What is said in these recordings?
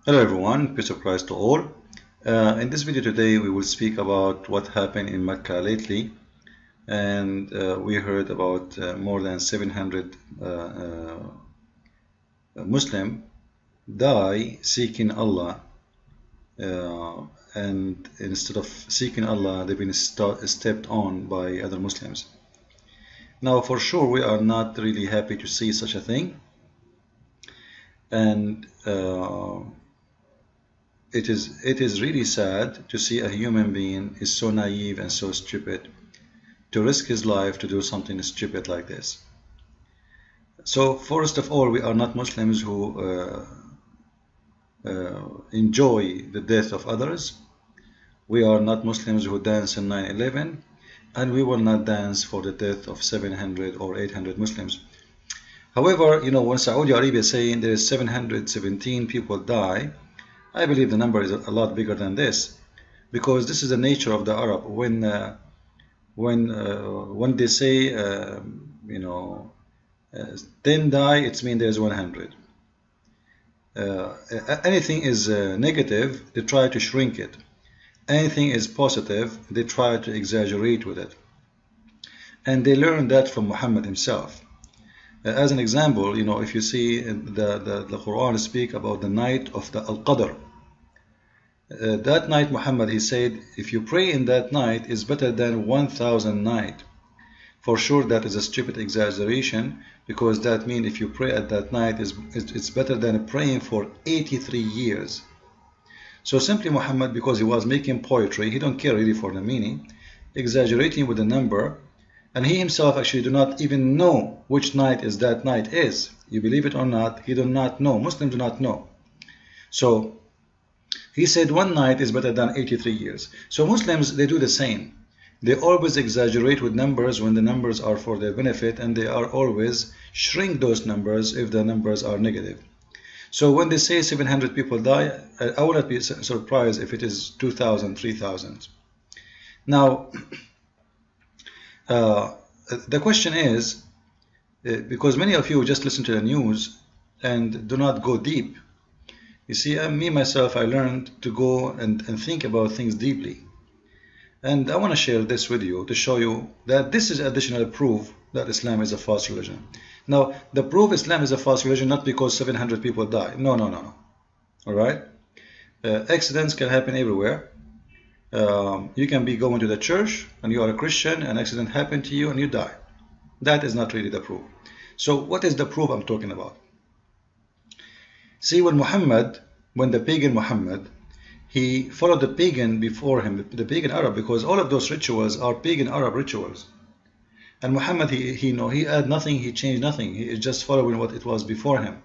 Hello everyone, peace of Christ to all. In this video today we will speak about what happened in Mecca lately, and we heard about more than 700 Muslim die seeking Allah, and instead of seeking Allah they've been stepped on by other Muslims. Now for sure we are not really happy to see such a thing, and it is really sad to see a human being is so naive and so stupid to risk his life to do something stupid like this. So first of all, we are not Muslims who enjoy the death of others. We are not Muslims who dance in 9/11, and we will not dance for the death of 700 or 800 Muslims. However, when Saudi Arabia is saying there is 717 people die, I believe the number is a lot bigger than this, because this is the nature of the Arab. When they say 10 die, it means there's 100. Anything is negative, they try to shrink it. Anything is positive, they try to exaggerate with it. And they learned that from Muhammad himself. As an example, if you see the Quran speak about the night of the Al-Qadr, that night Muhammad, he said, if you pray in that night is better than 1,000 nights. For sure that is a stupid exaggeration, because that means if you pray at that night it's better than praying for 83 years. So simply Muhammad, because he was making poetry, he don't care really for the meaning, exaggerating with the number, and he himself actually do not even know which night is that night is. You believe it or not, he do not know. Muslims do not know. So he said one night is better than 83 years. So Muslims, they do the same. They always exaggerate with numbers when the numbers are for their benefit, and they are always shrink those numbers if the numbers are negative. So when they say 700 people die, I would not be surprised if it is 2,000, 3,000. Now, the question is, because many of you just listen to the news and do not go deep. You see, me myself, I learned to go and think about things deeply. And I want to share this with you to show you that this is additional proof that Islam is a false religion. Now, the proof Islam is a false religion not because 700 people die. No. All right? Accidents can happen everywhere. You can be going to the church and you are a Christian, an accident happened to you and you die. That is not really the proof. So what is the proof I'm talking about? See, when the pagan Muhammad, he followed the pagan before him, the pagan Arab, because all of those rituals are pagan Arab rituals. And Muhammad, he added nothing, he changed nothing. He is just following what it was before him.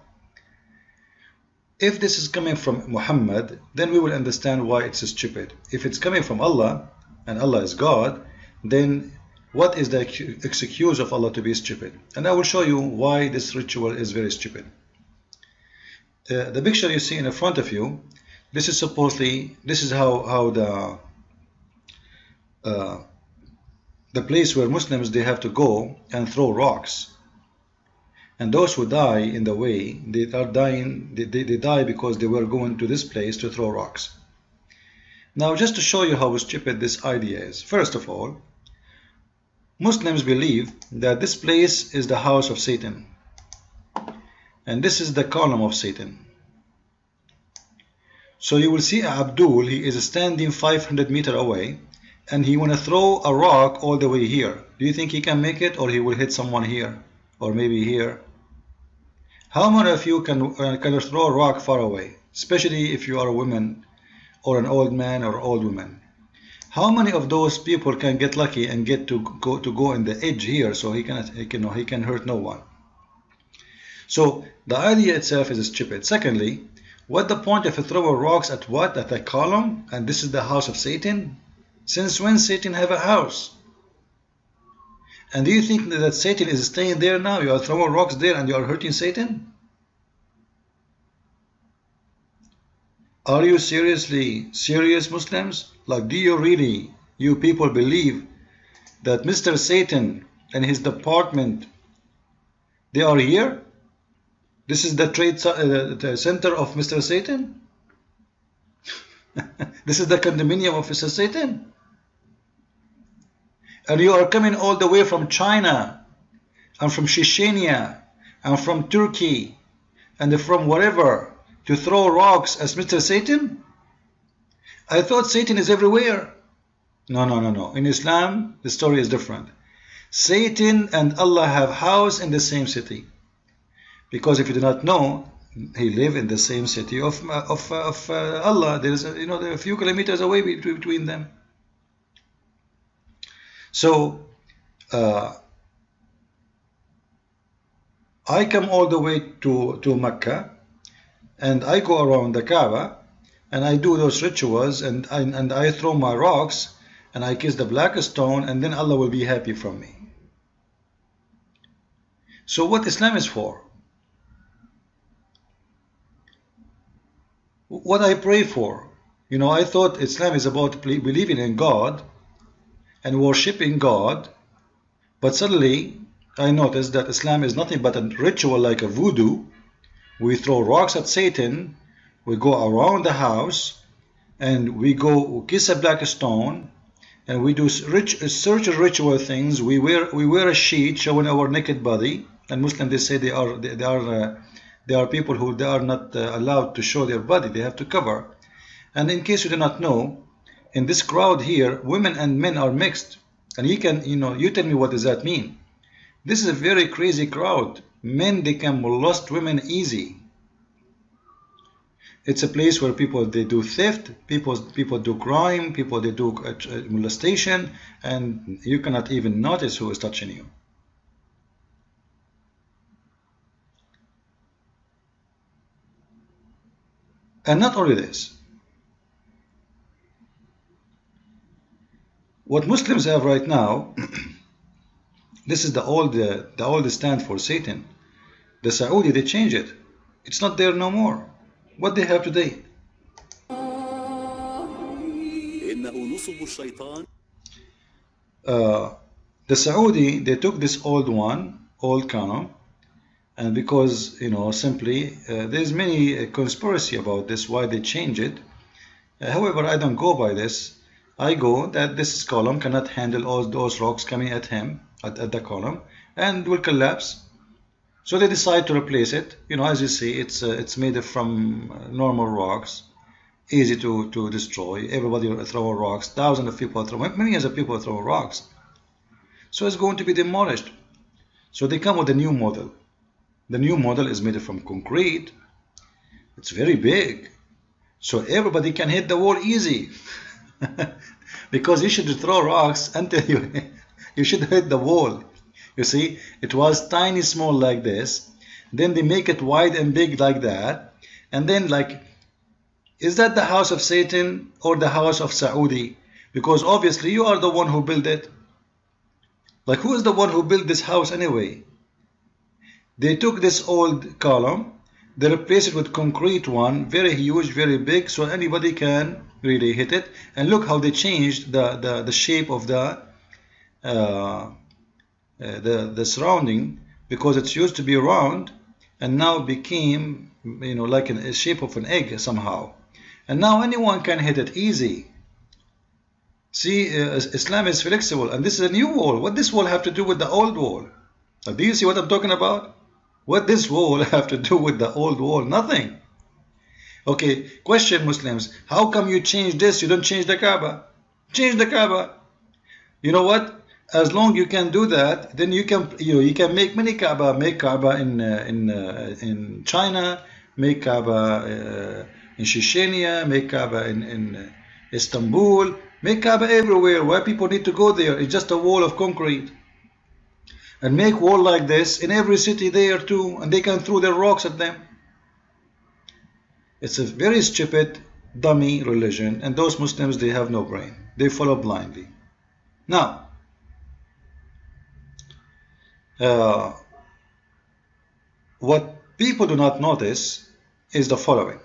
If this is coming from Muhammad, then we will understand why it's stupid. If it's coming from Allah, and Allah is God, then what is the excuse of Allah to be stupid? And I will show you why this ritual is very stupid. The picture you see in front of you, this is how the place where Muslims, they have to go and throw rocks. And those who die in the way, they are dying, they die because they were going to this place to throw rocks. Now, just to show you how stupid this idea is, first of all, Muslims believe that this place is the house of Satan. And this is the column of Satan. So you will see Abdul, he is standing 500 meters away, and he want to throw a rock all the way here. Do you think he can make it, or he will hit someone here, or maybe here? How many of you can throw a rock far away, especially if you are a woman, or an old man or old woman? How many of those people can get lucky and get to go in the edge here, so he can hurt no one? So the idea itself is stupid. Secondly, what the point of throwing rocks at what? At a column? And this is the house of Satan? Since when Satan have a house? And do you think that Satan is staying there now? You are throwing rocks there and you are hurting Satan? Are you serious Muslims? Like, do you really, you people, believe that Mr. Satan and his department, they are here? This is the trade center of Mr. Satan? This is the condominium of Mr. Satan. And you are coming all the way from China, and from Chechnya, and from Turkey, and from wherever, to throw rocks as Mr. Satan? I thought Satan is everywhere. No, no, no, no. In Islam, the story is different. Satan and Allah have house in the same city. Because if you do not know, he live in the same city of Allah. There is, there are a few kilometers away between them. So, I come all the way to Mecca, and I go around the Kaaba, and I do those rituals, and I throw my rocks, and I kiss the black stone, and then Allah will be happy from me. So what Islam is for? What I pray for? I thought Islam is about believing in God and worshipping God, but suddenly I noticed that Islam is nothing but a ritual like a voodoo. We throw rocks at Satan, we go around the house, and we go kiss a black stone, and we do search ritual things. We wear a sheet showing our naked body, and Muslims, they say they are people who they are not allowed to show their body. They have to cover. And in case you do not know, in this crowd here, women and men are mixed. And you tell me, what does that mean? This is a very crazy crowd. Men, they can molest women easy. It's a place where people, they do theft, people do crime, people, they do molestation, and you cannot even notice who is touching you. And not only this, what Muslims have right now, this is the old stand for Satan. The Saudi, they change it. It's not there no more. What they have today? The Saudi, they took this old canon, and because simply there's many conspiracy about this, why they change it. However, I don't go by this. I go that this column cannot handle all those rocks coming at him at the column, and will collapse. So they decide to replace it. As you see, it's made from normal rocks, easy to destroy. Everybody throw rocks. Thousands of people throw, millions of people throw rocks. So it's going to be demolished. So they come with a new model. The new model is made from concrete. It's very big, so everybody can hit the wall easy. Because you should throw rocks until you should hit the wall. You see, it was tiny, small like this. Then they make it wide and big like that. And then, is that the house of Satan or the house of Saudi? Because obviously you are the one who built it. Who is the one who built this house anyway? They took this old column, they replaced it with concrete one, very huge, very big, so anybody can really hit it. And look how they changed the shape of the surrounding, because it used to be round and now became like a shape of an egg somehow. And now anyone can hit it easy. See, Islam is flexible, and this is a new wall. What this wall have to do with the old wall? Do you see what I'm talking about? What this wall have to do with the old wall? Nothing. Okay, question, Muslims. How come you change this? You don't change the Kaaba. Change the Kaaba. You know what? As long you can do that, then you can make many Kaaba. Make Kaaba in China. Make Kaaba in Chechnya. Make Kaaba in Istanbul. Make Kaaba everywhere. Why people need to go there? It's just a wall of concrete. And make wall like this in every city there too, and they can throw their rocks at them. It's a very stupid, dummy religion, and those Muslims, they have no brain. They follow blindly. Now, what people do not notice is the following.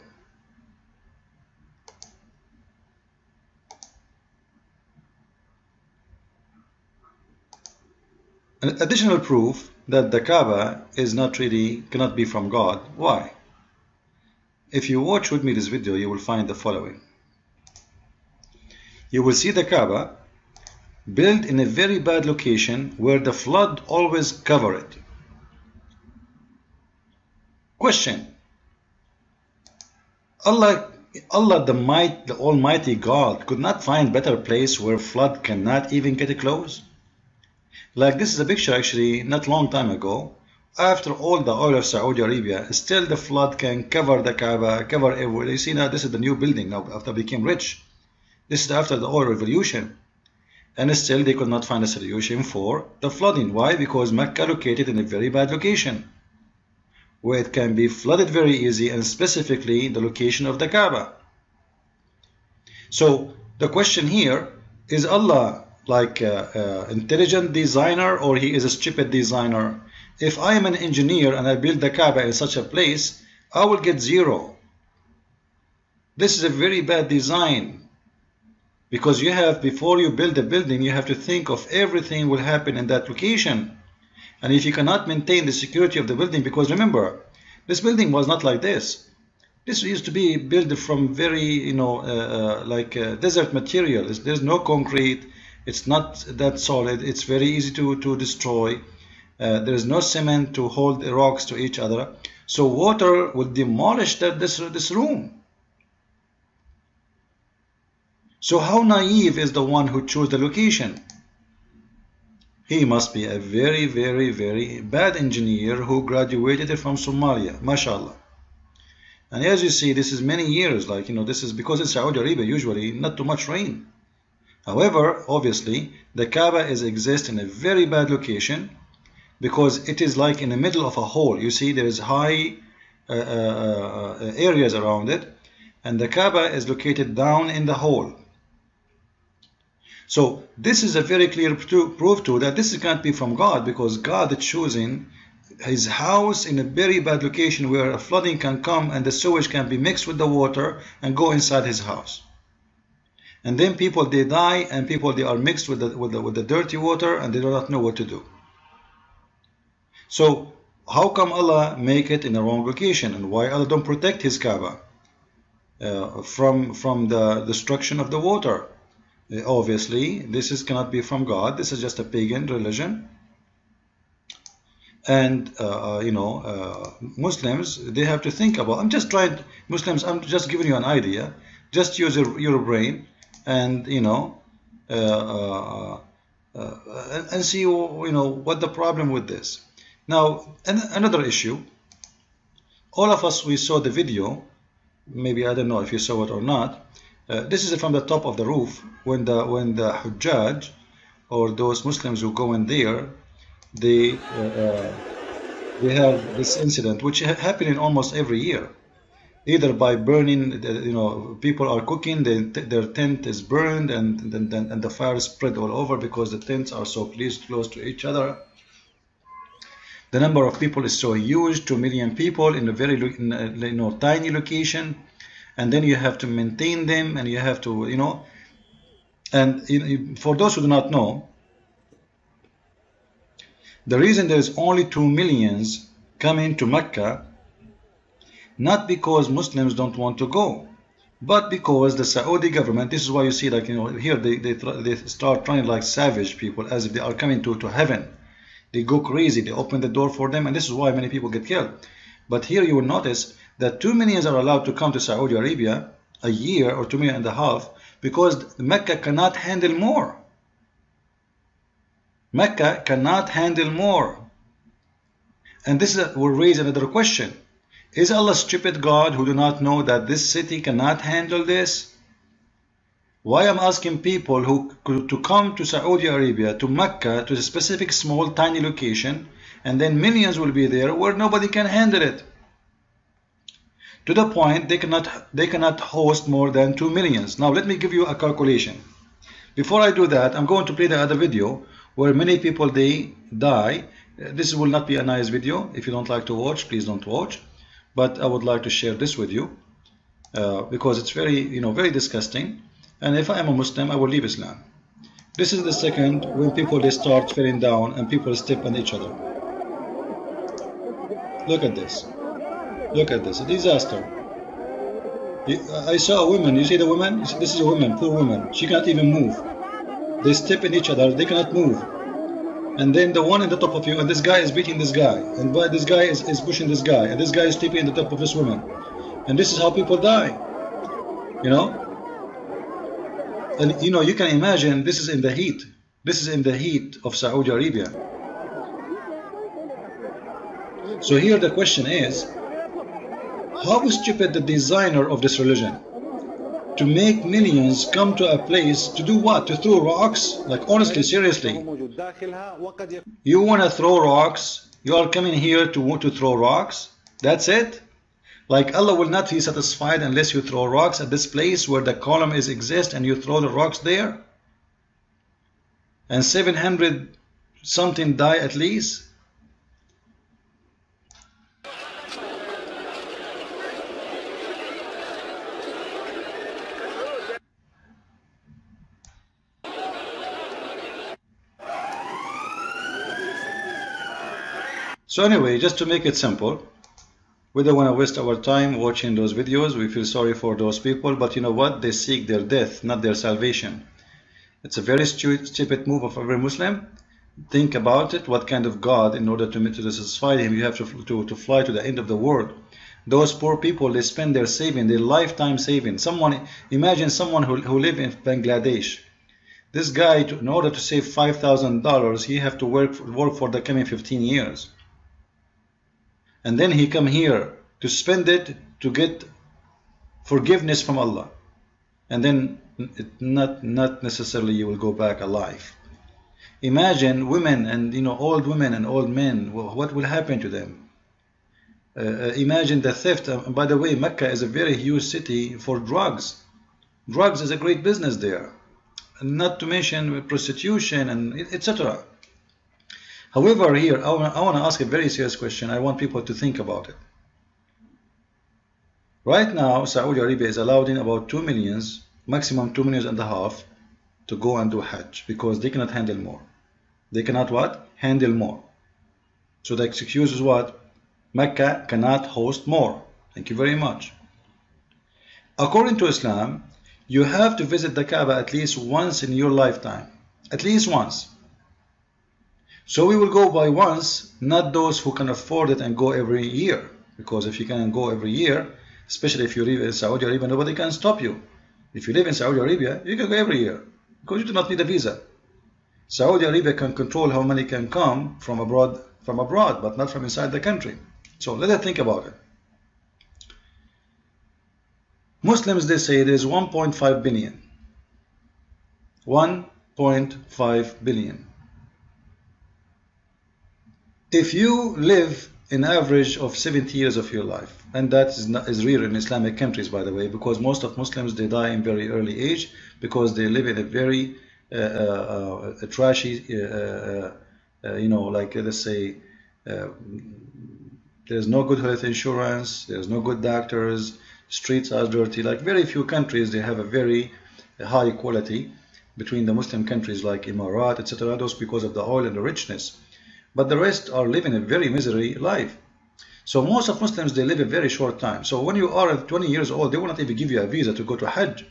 An additional proof that the Kaaba is cannot be from God. Why? If you watch with me this video, you will find the following. you will see the Kaaba built in a very bad location where the flood always covered it. Question: Allah the Almighty God could not find better place where flood cannot even get close? Like, this is a picture actually not long time ago. After all the oil of Saudi Arabia, still the flood can cover the Kaaba, cover everywhere. You see now, this is the new building now after they became rich. This is after the oil revolution. And still they could not find a solution for the flooding. Why? Because Mecca located in a very bad location, where it can be flooded very easy, and specifically the location of the Kaaba. So the question here, is Allah like an intelligent designer, or he is a stupid designer? If I am an engineer and I build the Kaaba in such a place, I will get 0. This is a very bad design, because you have, before you build a building, you have to think of everything will happen in that location. And if you cannot maintain the security of the building, because remember, this building was not like this. This used to be built from very, desert material. There's no concrete. It's not that solid. It's very easy to destroy. There is no cement to hold the rocks to each other. So water will demolish this room. So how naive is the one who chose the location? He must be a very, very, very bad engineer who graduated from Somalia, mashallah. And as you see, this is many years, this is because in Saudi Arabia usually not too much rain. However, obviously, the Kaaba exists in a very bad location, because it is like in the middle of a hole. You see, there is high areas around it, and the Kaaba is located down in the hole. So this is a very clear proof to that this can't be from God, because God is choosing his house in a very bad location where a flooding can come and the sewage can be mixed with the water and go inside his house. And then people, they die, and people, they are mixed with the dirty water, and they do not know what to do. So how come Allah make it in the wrong location, and why Allah don't protect his Kaaba from the destruction of the water? Obviously, this cannot be from God. This is just a pagan religion. And Muslims, they have to think about. Muslims, I'm just giving you an idea. Just use your brain, and and see what the problem with this. Now, another issue. All of us, we saw the video. Maybe I don't know if you saw it or not. This is from the top of the roof when the Hajj, or those Muslims who go in there, they have this incident which happens in almost every year, either by burning. People are cooking, their tent is burned, and the fire spread all over because the tents are so close to each other. The number of people is so huge, 2 million people in a very tiny location. And then you have to maintain them, and you have to, and for those who do not know, the reason there is only 2 millions coming to Mecca, not because Muslims don't want to go, but because the Saudi government, this is why you see, here they start trying like savage people, as if they are coming to heaven. They go crazy, they open the door for them, and this is why many people get killed. But here you will notice that 2 millions are allowed to come to Saudi Arabia a year, or 2.5 million, because Mecca cannot handle more. Mecca cannot handle more. And this will raise another question. Is Allah a stupid God who do not know that this city cannot handle this? Why I'm asking people to come to Saudi Arabia, to Mecca, to a specific small tiny location, and then millions will be there where nobody can handle it. To the point they cannot host more than 2 millions. Now let me give you a calculation. Before I do that, I'm going to play the other video where many people, they die. This will not be a nice video. If you don't like to watch, please don't watch. But I would like to share this with you because it's very, very disgusting. And if I am a Muslim, I will leave Islam. This is the second when people, they start falling down and people step on each other. Look at this. Look at this, a disaster. I saw a woman. You see the woman? This is a woman, poor woman. She cannot even move. They step in each other. They cannot move. And then the one in the top of you, and this guy is beating this guy, and this guy is pushing this guy, and this guy is sleeping in the top of this woman. And this is how people die. You know? And you know, you can imagine this is in the heat. This is in the heat of Saudi Arabia. So here the question is, how stupid the designer of this religion to make millions come to a place to do what? To throw rocks? Like honestly, seriously. You want to throw rocks? You are coming here to throw rocks? That's it? Like Allah will not be satisfied unless you throw rocks at this place where the column is exist and you throw the rocks there? And 700 something die at least? So anyway, just to make it simple, we don't want to waste our time watching those videos. We feel sorry for those people, but you know what? They seek their death, not their salvation. It's a very stupid move of every Muslim. Think about it. What kind of God, in order to satisfy him, you have to fly to the end of the world. Those poor people, they spend their saving, their lifetime saving. Imagine someone who live in Bangladesh. This guy, in order to save $5,000, he have to work for the coming 15 years. And then he come here to spend it to get forgiveness from Allah. And then not necessarily you will go back alive. Imagine women and old women and old men. What will happen to them? Imagine the theft. By the way, Mecca is a very huge city for drugs. Drugs is a great business there. And not to mention prostitution and etc. However, here I want to ask a very serious question. I want people to think about it. Right now, Saudi Arabia is allowed in about 2 millions, maximum 2.5 million, to go and do Hajj because they cannot handle more. They cannot what? Handle more. So the excuse is what? Mecca cannot host more. Thank you very much. According to Islam, you have to visit the Kaaba at least once in your lifetime. At least once. So we will go by once, not those who can afford it and go every year. Because if you can go every year, especially if you live in Saudi Arabia, nobody can stop you. If you live in Saudi Arabia, you can go every year because you do not need a visa. Saudi Arabia can control how many can come from abroad, but not from inside the country. So let us think about it. Muslims, they say there is 1.5 billion. 1.5 billion. If you live an average of 70 years of your life, and that is rare in Islamic countries, by the way, because most of Muslims, they die in very early age because they live in a very trashy, like let's say, there's no good health insurance, there's no good doctors, streets are dirty. Like very few countries, they have a very high quality between the Muslim countries like Emirat, etc. Those because of the oil and the richness. But the rest are living a very misery life. So most of Muslims, they live a very short time. So when you are 20 years old, they will not even give you a visa to go to Hajj.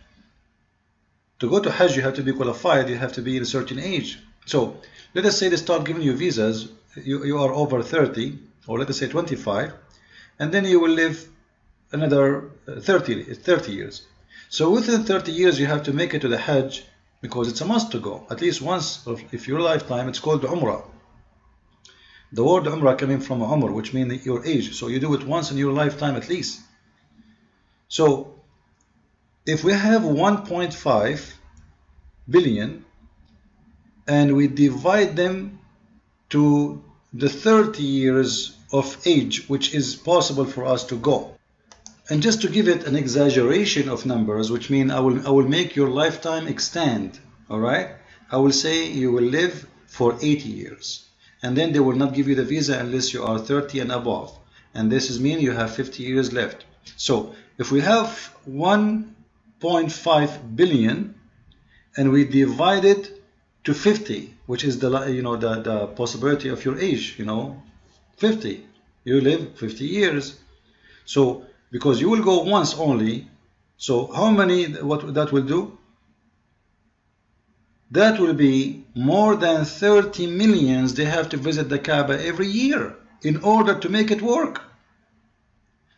To go to Hajj, you have to be qualified, you have to be in a certain age. So let us say they start giving you visas, you are over 30, or let us say 25, and then you will live another 30 years. So within 30 years, you have to make it to the Hajj because it's a must to go. At least once, if your lifetime, it's called Umrah. The word Umrah coming from Umr, which means your age. So you do it once in your lifetime at least. So if we have 1.5 billion and we divide them to the 30 years of age, which is possible for us to go. And just to give it an exaggeration of numbers, which means I will make your lifetime extend. All right? I will say you will live for 80 years. And then they will not give you the visa unless you are 30 and above. And this is mean you have 50 years left. So if we have 1.5 billion and we divide it to 50, which is the possibility of your age, 50, you live 50 years. So because you will go once only, So how many, what that will do? That will be more than 30 millions. They have to visit the Kaaba every year in order to make it work.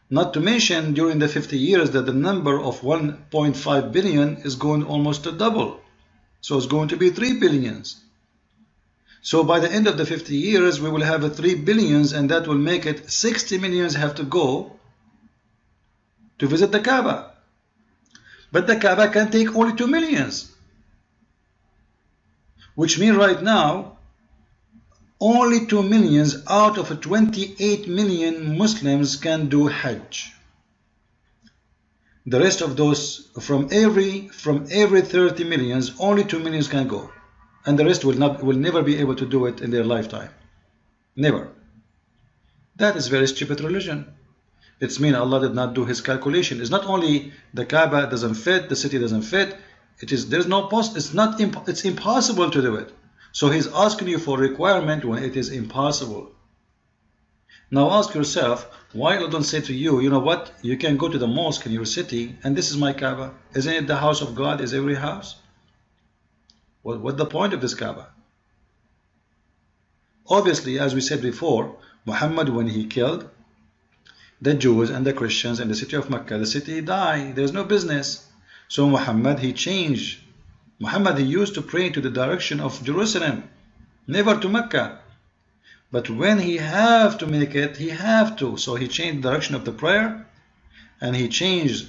Not to mention during the 50 years that the number of 1.5 billion is going almost to double. So it's going to be 3 billions. So by the end of the 50 years, we will have a 3 billions, and that will make it 60 millions have to go to visit the Kaaba. But the Kaaba can take only 2 millions. Which means right now, only 2 millions out of 28 million Muslims can do Hajj. The rest of those, from every 30 millions, only 2 millions can go. And the rest will never be able to do it in their lifetime. Never. That is very stupid religion. It's mean Allah did not do his calculation. It's not only the Kaaba doesn't fit, the city doesn't fit. It's impossible to do it. So he's asking you for requirement when it is impossible. Now ask yourself, why Allah don't say to you, you know what, you can go to the mosque in your city, and this is my Kaaba. Isn't it the house of God? Is every house? What's the point of this Kaaba? Obviously, as we said before, Muhammad, when he killed the Jews and the Christians in the city of Mecca, the city died. There's no business. So Muhammad, he changed. Muhammad, he used to pray to the direction of Jerusalem, never to Mecca. But when he have to make it, he have to. So he changed the direction of the prayer, and he changed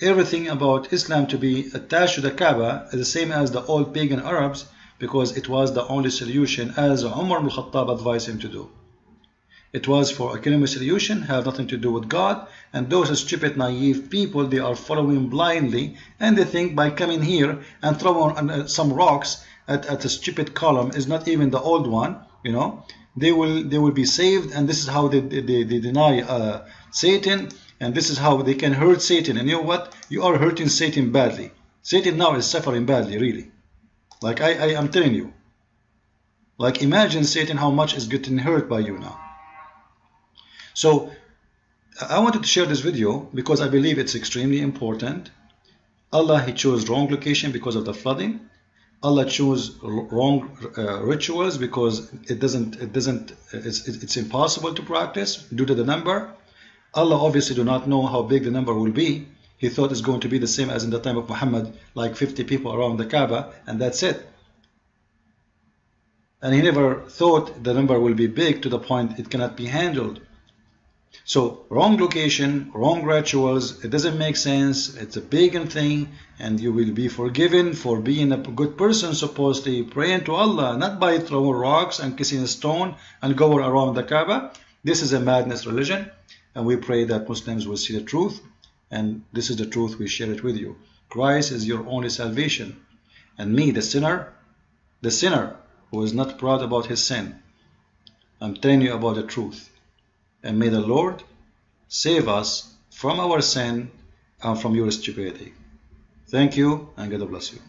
everything about Islam to be attached to the Kaaba, the same as the old pagan Arabs, because it was the only solution, as Umar ibn Khattab advised him to do. It was for economic solution, have nothing to do with God, and those stupid, naive people, they are following blindly, and they think by coming here and throwing some rocks at a stupid column, is not even the old one, you know, they will be saved, and this is how they deny Satan, and this is how they can hurt Satan. And you know what? You are hurting Satan badly. Satan now is suffering badly, really. Like I'm telling you. Like imagine Satan how much is getting hurt by you now. So I wanted to share this video because I believe it's extremely important. Allah, he chose wrong location because of the flooding. Allah chose wrong rituals because it's impossible to practice due to the number. Allah obviously do not know how big the number will be. He thought it's going to be the same as in the time of Muhammad, like 50 people around the Kaaba, and that's it. And he never thought the number will be big to the point it cannot be handled. So wrong location, wrong rituals, it doesn't make sense. It's a pagan thing, and you will be forgiven for being a good person, supposedly praying to Allah, not by throwing rocks and kissing a stone and going around the Kaaba. This is a madness religion, and we pray that Muslims will see the truth, and this is the truth, we share it with you. Christ is your only salvation, and me, the sinner who is not proud about his sin, I'm telling you about the truth. And may the Lord save us from our sin and from your stupidity. Thank you, and God bless you.